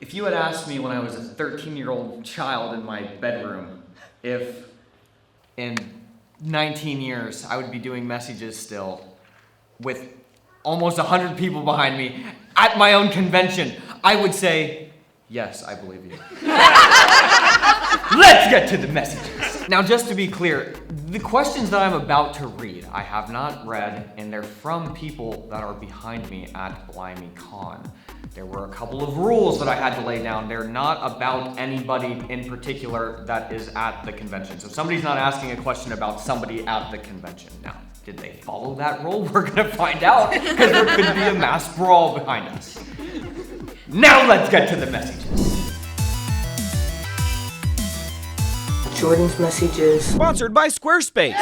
If you had asked me when I was a 13-year-old child in my bedroom if in 19 years I would be doing Messages still with almost 100 people behind me at my own convention, I would say, yes, I believe you. Let's get to the messages. Now, just to be clear, the questions that I'm about to read, I have not read, and they're from people that are behind me at Blimey Con. There were a couple of rules that I had to lay down. They're not about anybody in particular that is at the convention. So somebody's not asking a question about somebody at the convention. Now, did they follow that rule? We're gonna find out, because there could be a mass brawl behind us. Now let's get to the messages. Jordan's Messages. Sponsored by Squarespace.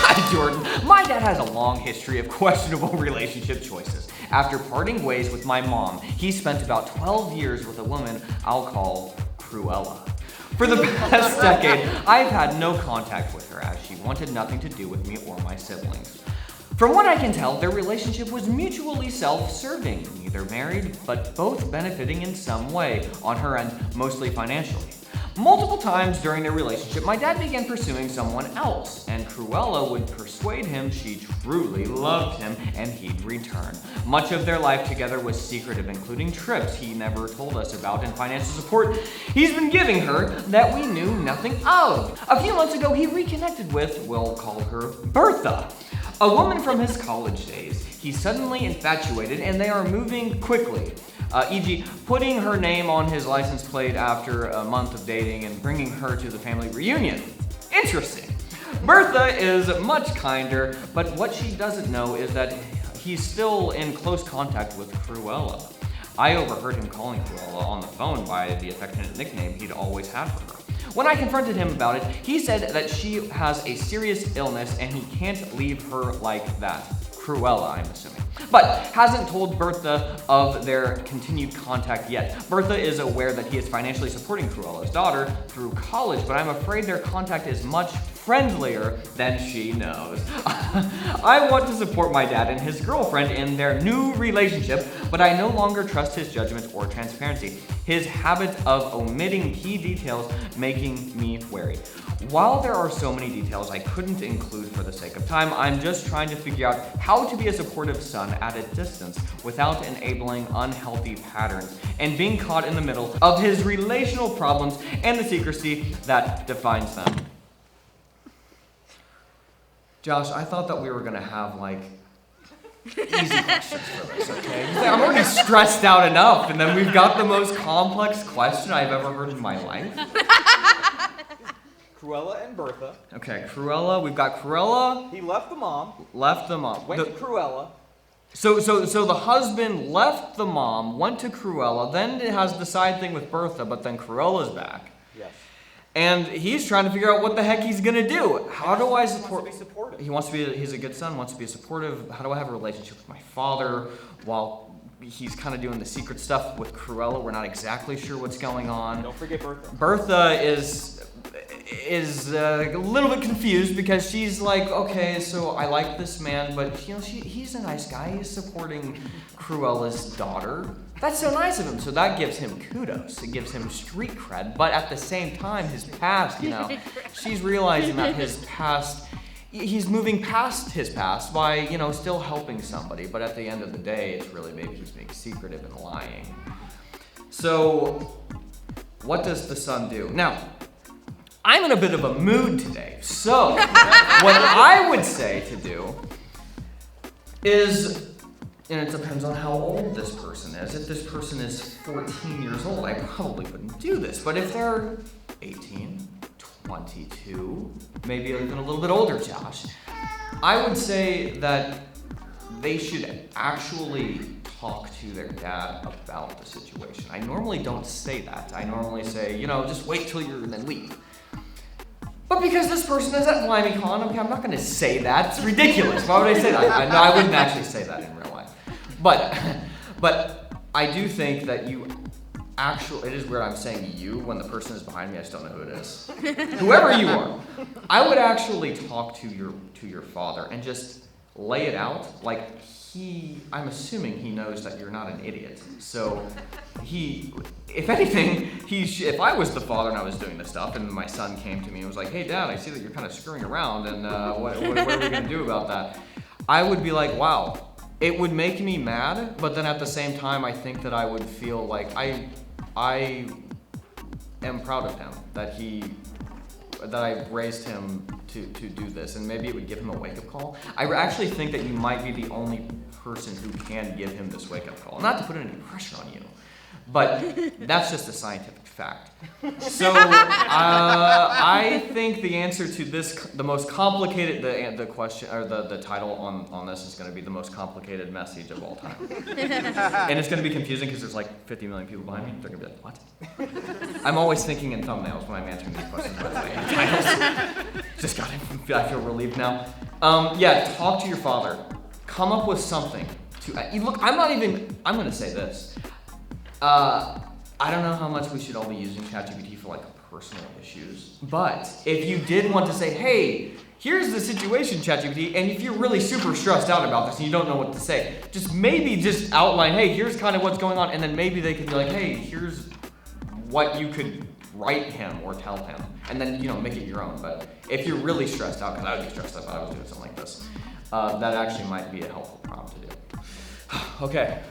Hi, Jordan. My dad has a long history of questionable relationship choices. After parting ways with my mom, he spent about 12 years with a woman I'll call Cruella. For the past decade, I've had no contact with her as she wanted nothing to do with me or my siblings. From what I can tell, their relationship was mutually self-serving, neither married, but both benefiting in some way, on her end, mostly financially. Multiple times during their relationship, my dad began pursuing someone else, and Cruella would persuade him she truly loved him and he'd return. Much of their life together was secretive, including trips he never told us about and financial support he's been giving her that we knew nothing of. A few months ago, he reconnected with, we'll call her Bertha, a woman from his college days. He's suddenly infatuated and they are moving quickly. E.g., putting her name on his license plate after a month of dating and bringing her to the family reunion. Interesting. Bertha is much kinder, but what she doesn't know is that he's still in close contact with Cruella. I overheard him calling Cruella on the phone by the affectionate nickname he'd always had for her. When I confronted him about it, he said that she has a serious illness and he can't leave her like that. Cruella, I'm assuming. But hasn't told Bertha of their continued contact yet. Bertha is aware that he is financially supporting Cruella's daughter through college, but I'm afraid their contact is much friendlier than she knows. I want to support my dad and his girlfriend in their new relationship, but I no longer trust his judgment or transparency. His habit of omitting key details making me wary. While there are so many details I couldn't include for the sake of time, I'm just trying to figure out how to be a supportive son at a distance without enabling unhealthy patterns and being caught in the middle of his relational problems and the secrecy that defines them. Josh, I thought that we were gonna have easy questions for this, okay? I'm already stressed out enough, and then we've got the most complex question I've ever heard in my life. Cruella and Bertha. Okay, Cruella, we've got Cruella. He left the mom. Went to Cruella. So the husband left the mom, went to Cruella, then it has the side thing with Bertha, but then Cruella's back. Yes. And he's trying to figure out what the heck he's gonna do. How do I support? He wants to be supportive. He wants to be. He's a good son. Wants to be supportive. How do I have a relationship with my father while he's kind of doing the secret stuff with Cruella? We're not exactly sure what's going on. Don't forget Bertha. Bertha is a little bit confused because she's like, okay, so I like this man, but he's a nice guy. He's supporting Cruella's daughter. That's so nice of him. So that gives him kudos. It gives him street cred. But at the same time, his past, she's realizing that his past, he's moving past his past by, still helping somebody. But at the end of the day, it's really maybe he's being secretive and lying. So what does the son do? Now, I'm in a bit of a mood today. So what I would say to do is, and it depends on how old this person is. If this person is 14 years old, I probably wouldn't do this. But if they're 18, 22, maybe even a little bit older, Josh, I would say that they should actually talk to their dad about the situation. I normally don't say that. I normally say, just wait till you're and then leave. But because this person is at Blimey Con, I'm not going to say that. It's ridiculous. Why would I say that? I wouldn't actually say that in real life. But I do think that it is weird I'm saying you when the person is behind me. I just don't know who it is. Whoever you are, I would actually talk to your father and just lay it out like I'm assuming he knows that you're not an idiot. So if anything, if I was the father and I was doing this stuff and my son came to me and was like, hey dad, I see that you're kind of screwing around and what are we gonna do about that? I would be like, wow. It would make me mad, but then at the same time, I think that I would feel like I am proud of him that I raised him to do this, and maybe it would give him a wake-up call. I actually think that you might be the only person who can give him this wake-up call. Not to put any pressure on you, but that's just a scientific fact. So I think the answer to this, the most complicated, the question or the title on this is going to be the most complicated message of all time, and it's going to be confusing because there's like 50 million people behind me. They're going to be like, what? I'm always thinking in thumbnails when I'm answering these questions. By the way, titles. Just got it. I feel relieved now. Yeah, talk to your father. Come up with something to look. I'm going to say this. I don't know how much we should all be using ChatGPT for like personal issues, but if you did want to say, hey, here's the situation, ChatGPT, and if you're really super stressed out about this and you don't know what to say, just outline, hey, here's kind of what's going on, and then maybe they could be like, hey, here's what you could write him or tell him, and then, make it your own. But if you're really stressed out, because I would be stressed out if I was doing something like this, that actually might be a helpful prompt to do. Okay.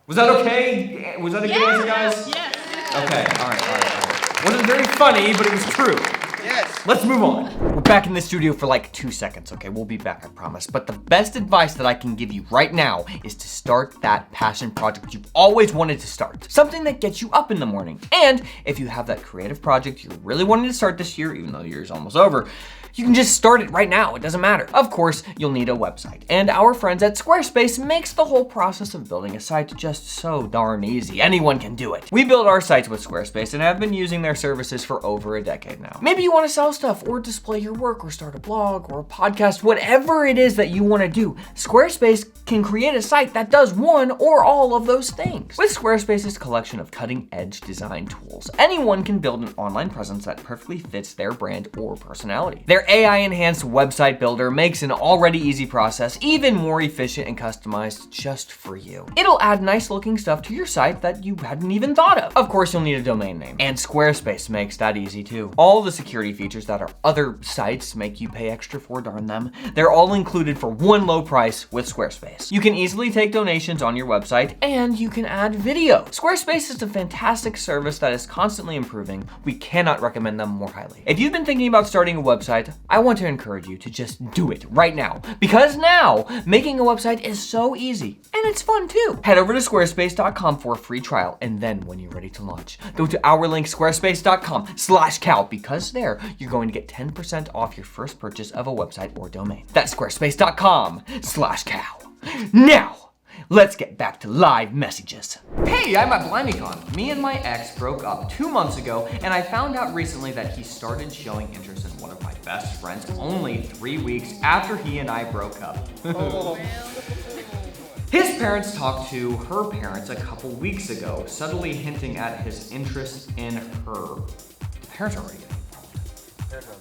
Was that okay? Was that a good answer, guys? Yes. Okay, all right. Wasn't very funny, but it was true. Yes. Let's move on. We're back in the studio for like 2 seconds, okay? We'll be back, I promise. But the best advice that I can give you right now is to start that passion project you've always wanted to start. Something that gets you up in the morning. And if you have that creative project you're really wanting to start this year, even though the year's almost over, you can just start it right now, it doesn't matter. Of course, you'll need a website, and our friends at Squarespace makes the whole process of building a site just so darn easy. Anyone can do it. We build our sites with Squarespace and have been using their services for over a decade now. Maybe you want to sell stuff or display your work or start a blog or a podcast, whatever it is that you want to do, Squarespace can create a site that does one or all of those things. With Squarespace's collection of cutting-edge design tools, anyone can build an online presence that perfectly fits their brand or personality. Their AI-enhanced website builder makes an already easy process even more efficient and customized just for you. It'll add nice-looking stuff to your site that you hadn't even thought of. Of course, you'll need a domain name, and Squarespace makes that easy too. All the security features that our other sites make you pay extra for, darn them, they're all included for one low price with Squarespace. You can easily take donations on your website, and you can add video. Squarespace is a fantastic service that is constantly improving. We cannot recommend them more highly. If you've been thinking about starting a website, I want to encourage you to just do it right now, because now making a website is so easy and it's fun too. Head over to squarespace.com for a free trial, and then when you're ready to launch, go to our link squarespace.com/cow, because there you're going to get 10% off your first purchase of a website or domain. That's squarespace.com/cow. Now, let's get back to live messages. Hey, I'm at BlimeyCon. Me and my ex broke up 2 months ago, and I found out recently that he started showing interest in one of my best friends only 3 weeks after he and I broke up. His parents talked to her parents a couple weeks ago, subtly hinting at his interest in her. The parents are already getting involved.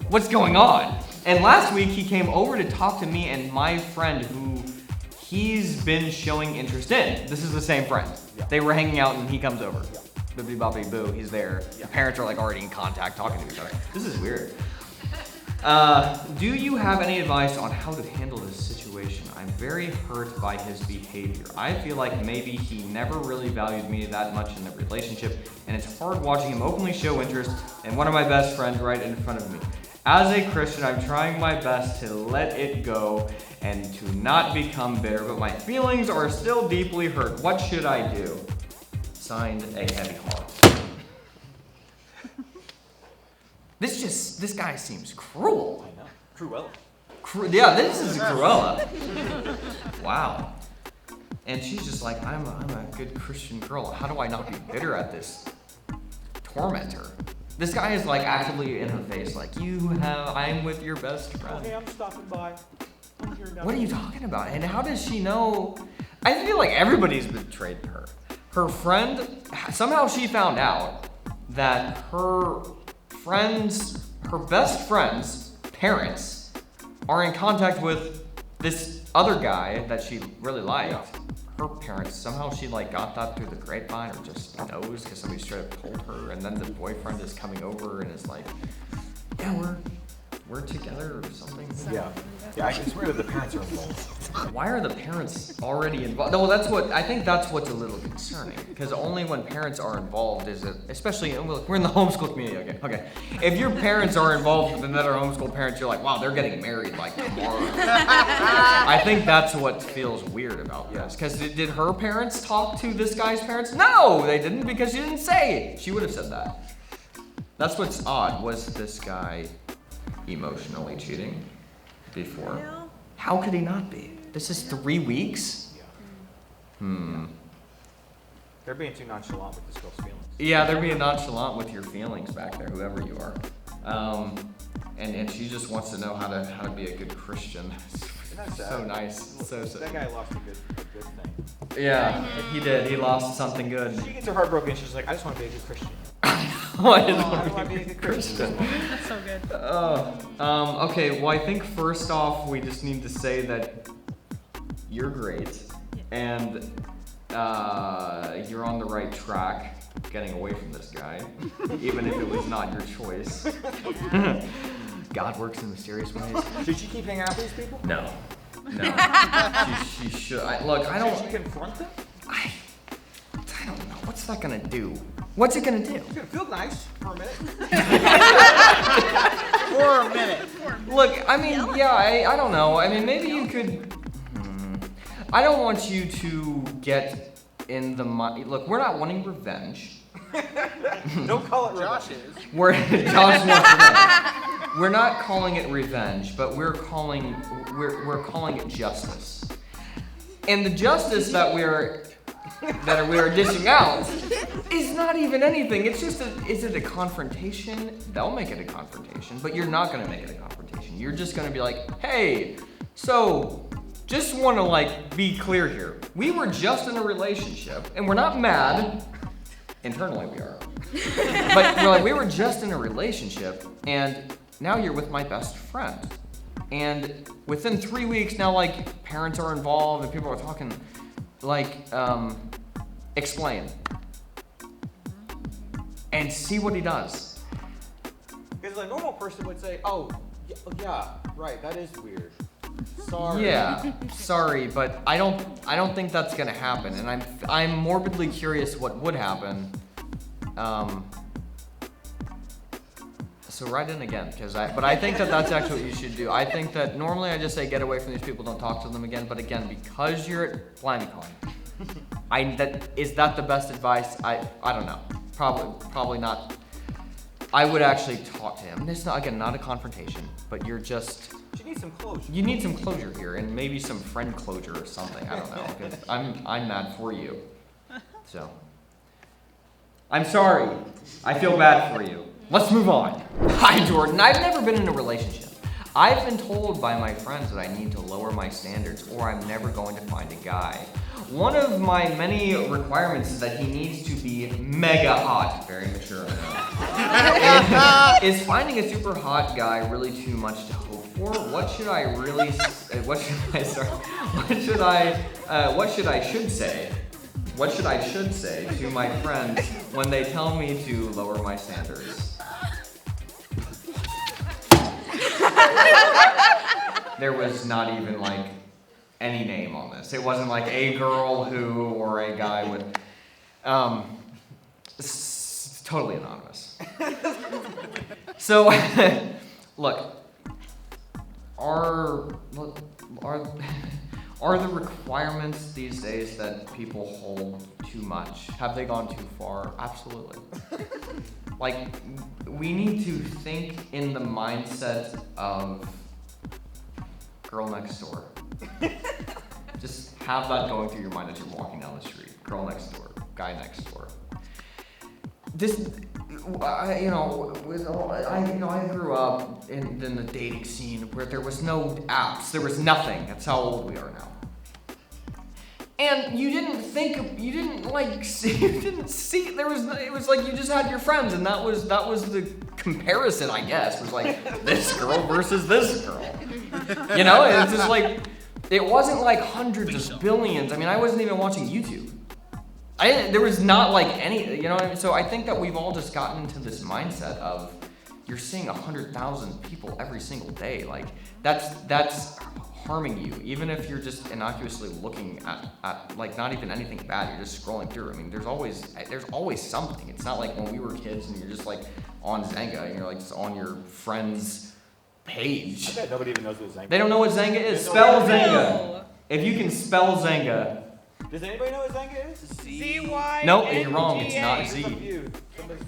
What's going on? And last week he came over to talk to me and my friend who he's been showing interest in. This is the same friend. Yeah. They were hanging out and he comes over. Yeah. Bibbidi bobbidi boo, he's there. Yeah. The parents are like already in contact, talking to each other. This is weird. Do you have any advice on how to handle this situation? I'm very hurt by his behavior. I feel like maybe he never really valued me that much in the relationship, and it's hard watching him openly show interest in one of my best friends right in front of me. As a Christian, I'm trying my best to let it go and to not become bitter, but my feelings are still deeply hurt. What should I do? Signed, a heavy heart. This guy seems cruel. I know. Cruella. Yeah, this is Cruella. Wow. And she's just like, I'm a good Christian girl. How do I not be bitter at this tormentor? This guy is like actively in her face, like, I'm with your best friend. Hey, I'm stopping by. I'm here now. What are you talking about? And how does she know? I feel like everybody's betrayed her. Her friend, somehow she found out that her best friend's parents are in contact with this other guy that she really liked, her parents, somehow she like got that through the grapevine or just knows because somebody straight up told her, and then the boyfriend is coming over and is like, yeah, we're together or something. Yeah, it's weird that the parents are involved. Why are the parents already involved? No, I think that's what's a little concerning, because only when parents are involved is it, especially, we're in the homeschool community, okay. If your parents are involved with another homeschool parents, you're like, wow, they're getting married like tomorrow. I think that's what feels weird about this, because did her parents talk to this guy's parents? No, they didn't, because she didn't say. She would have said that. That's what's odd. Was this guy emotionally cheating before? No. How could he not be? This is 3 weeks? They're being too nonchalant with this girl's feelings. Yeah, they're being nonchalant with your feelings back there, whoever you are. And she just wants to know how to be a good Christian. So nice. So That guy lost a good thing. Yeah, he did. He lost something good. She gets her heart broken. She's like, I just want to be a good Christian. Why I want to be a good Christian. That's so good. Okay, well, I think first off, we just need to say that you're great, and you're on the right track getting away from this guy, even if it was not your choice. God works in mysterious ways. Should she keep hanging out with these people? No. She should. I don't. Should she confront them? I don't know. What's that gonna do? What's it gonna do? It's gonna feel nice for a minute. For a minute. Look, I mean, yeah, I don't know. I mean, maybe you could. I don't want you to get in the mind. Look, we're not wanting revenge. Don't call it Josh revenge. is. Josh wants revenge. We're not calling it revenge, but we're calling it justice. And the justice that we are dishing out is not even anything. It's just is it a confrontation? They'll make it a confrontation, but you're not gonna make it a confrontation. You're just gonna be like, hey, so just wanna like be clear here. We were just in a relationship, and we're not mad. Internally we are. But we're like, we were just in a relationship, and now you're with my best friend. And within 3 weeks now, like, parents are involved and people are talking, like, explain. And see what he does. Because a normal person would say, oh, yeah, right, that is weird. Sorry. Yeah, sorry, but I don't think that's gonna happen, and I'm morbidly curious what would happen. So write in again, but I think that's actually what you should do. I think that normally I just say get away from these people, don't talk to them again. But again, because you're at BlimeyCon, is that the best advice? I don't know. Probably not. I would actually talk to him. It's not a confrontation, but you're just. She needs some closure. You need some closure here, and maybe some friend closure or something. I don't know. 'Cause I'm mad for you. So. I'm sorry. I feel bad for you. Let's move on. Hi, Jordan. I've never been in a relationship. I've been told by my friends that I need to lower my standards or I'm never going to find a guy. One of my many requirements is that he needs to be mega hot. Very mature, I know. Is finding a super hot guy really too much to hope for? What should I should say to my friends when they tell me to lower my standards? There was not even like any name on this. It wasn't like a girl who or a guy with. It's totally anonymous. So, look, are the requirements these days that people hold too much? Have they gone too far? Absolutely. Like, we need to think in the mindset of girl next door. Just have that going through your mind as you're walking down the street. Girl next door, guy next door. I grew up in the dating scene where there was no apps, there was nothing. That's how old we are now. And it was like you just had your friends, and that was the comparison, I guess, was like this girl versus this girl. You know, it's just like, It wasn't like hundreds of billions. I mean, I wasn't even watching YouTube. There was not like any, you know what I mean? So I think that we've all just gotten into this mindset of you're seeing 100,000 people every single day. Like that's harming you, even if you're just innocuously looking at like not even anything bad. You're just scrolling through. I mean, there's always something. It's not like when we were kids and you're just like on Zynga and you're like just on your friend's page. I bet nobody even knows what Zynga. They don't know what Zynga is. Spell Zynga. If you can spell Zynga. Does anybody know what Zynga is? Z-Y. Nope, you're wrong. It's not Z.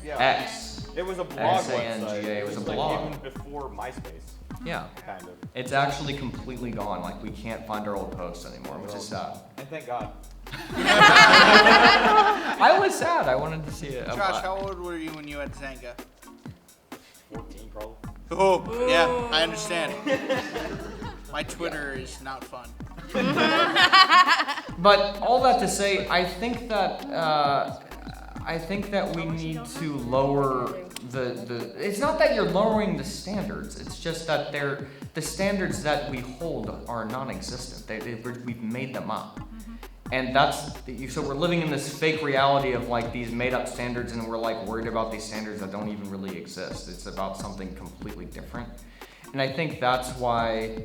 Yeah. X. It was a blog Xanga. website. It was a like blog. even before MySpace, Yeah. kind of. It's actually completely gone. Like we can't find our old posts anymore, which is sad. And thank God. I was sad. I wanted to see it. Josh, how old were you when you had Zynga? 14 probably. Oh, yeah, I understand. My Twitter is not fun. But all that to say, I think that we need to lower the. It's not that you're lowering the standards. It's just that the standards that we hold are non-existent. We've made them up. And so we're living in this fake reality of like these made up standards, and we're like worried about these standards that don't even really exist. It's about something completely different. And I think that's why,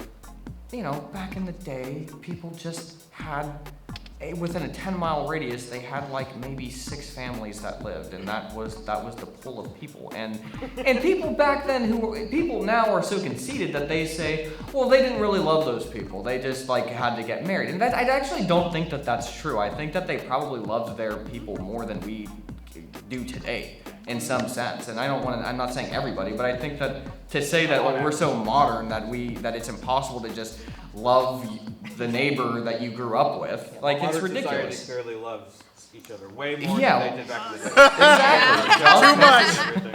you know, back in the day, people just had, within a 10-mile radius, they had like maybe 6 families that lived, and that was the pool of people. And people back then people now are so conceited that they say, well, they didn't really love those people. They just like had to get married. And I actually don't think that that's true. I think that they probably loved their people more than we do today, in some sense. And I'm not saying everybody, but I think that to say that we're so modern that it's impossible to just love the neighbor that you grew up with, like it's ridiculous. Society clearly loves each other way more Yeah. than they did back in the day. Exactly.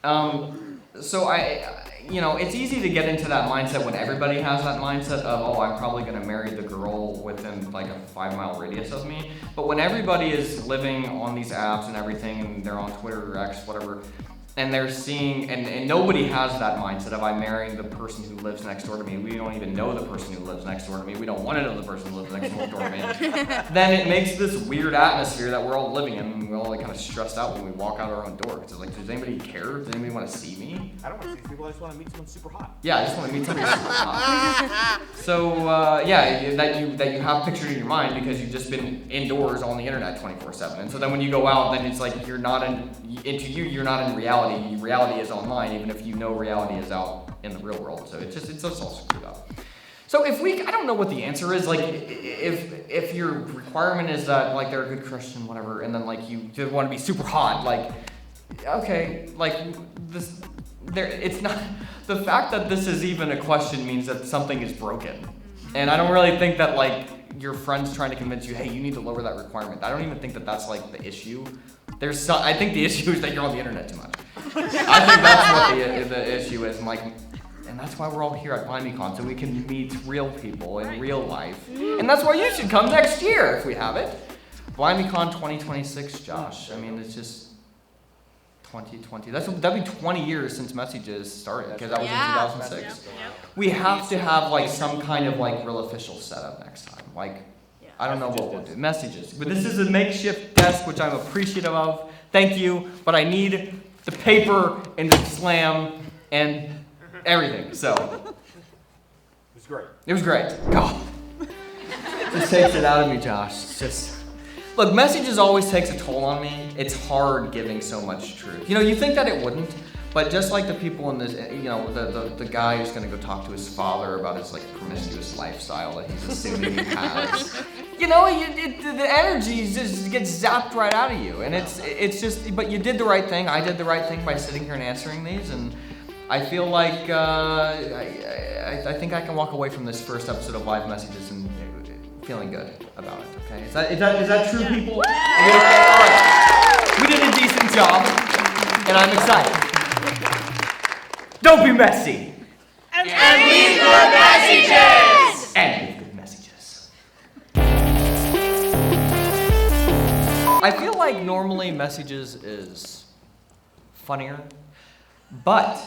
Too much. So it's easy to get into that mindset when everybody has that mindset of, oh, I'm probably going to marry the girl within like a 5-mile radius of me. But when everybody is living on these apps and everything, and they're on Twitter or X, whatever, and they're seeing, and nobody has that mindset of I'm marrying the person who lives next door to me. We don't even know the person who lives next door to me. We don't want to know the person who lives next door to me. Then it makes this weird atmosphere that we're all living in, and we're all like kind of stressed out when we walk out our own door. Because it's like, does anybody care? Does anybody want to see me? I don't want to see these people. I just want to meet someone super hot. Yeah, I just want to meet somebody super hot. So that you have pictured in your mind because you've just been indoors on the internet 24/7. And so then when you go out, then it's like you're not in reality. Reality is online, even if you know reality is out in the real world. So it's just all screwed up. So I don't know what the answer is. Like, if your requirement is that like they're a good Christian, whatever, and then like you just want to be super hot, like, okay, like this, it's not. The fact that this is even a question means that something is broken, and I don't really think that like your friend's trying to convince you, hey, you need to lower that requirement. I don't even think that that's like the issue. I think the issue is that you're on the internet too much. I think that's what the issue is. And that's why we're all here at BlimeyCon, so we can meet real people in real life. And that's why you should come next year if we have it. BlimeyCon 2026, Josh. I mean, it's just 2020. That'd be 20 years since MESSYGES started, because that was in 2006. We have to have like some kind of like real official setup next time. Like, I don't know what we'll do. MESSYGES. But this is a makeshift desk, which I'm appreciative of. Thank you. But I need the paper and the slam and everything. So. It was great. It was great. God. Just takes it out of me, Josh. It's just. Look, MESSYGES always takes a toll on me. It's hard giving so much truth. You know, you think that it wouldn't. But just like the people in this, you know, the guy who's gonna go talk to his father about his like promiscuous lifestyle that he's assuming he has, you know, the energy just gets zapped right out of you, and it's just. But you did the right thing. I did the right thing by sitting here and answering these, and I feel like I think I can walk away from this first episode of Live MESSYGES and feeling good about it. Okay, is that true, people? All right, we did a decent job, and I'm excited. Don't be messy. And leave good messages! And leave good messages. I feel like normally MESSYGES is funnier, but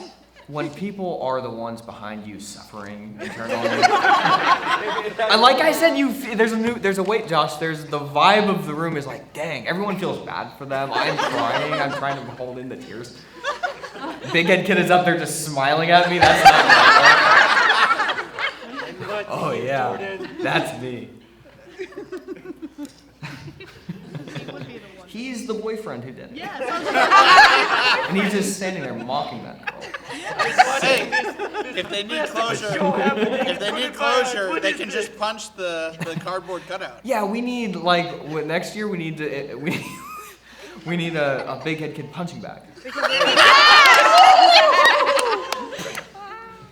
when people are the ones behind you suffering internally. And like I said, there's a weight, Josh. There's the vibe of the room is like, dang, everyone feels bad for them. I'm trying to hold in the tears. Big head kid is up there just smiling at me. That's not me. Oh yeah, that's me. He's the boyfriend who did it. Yeah, And he's just standing there mocking that girl. Hey, if they need closure, they can just punch the cardboard cutout. Yeah, we need next year we need a big head kid punching bag.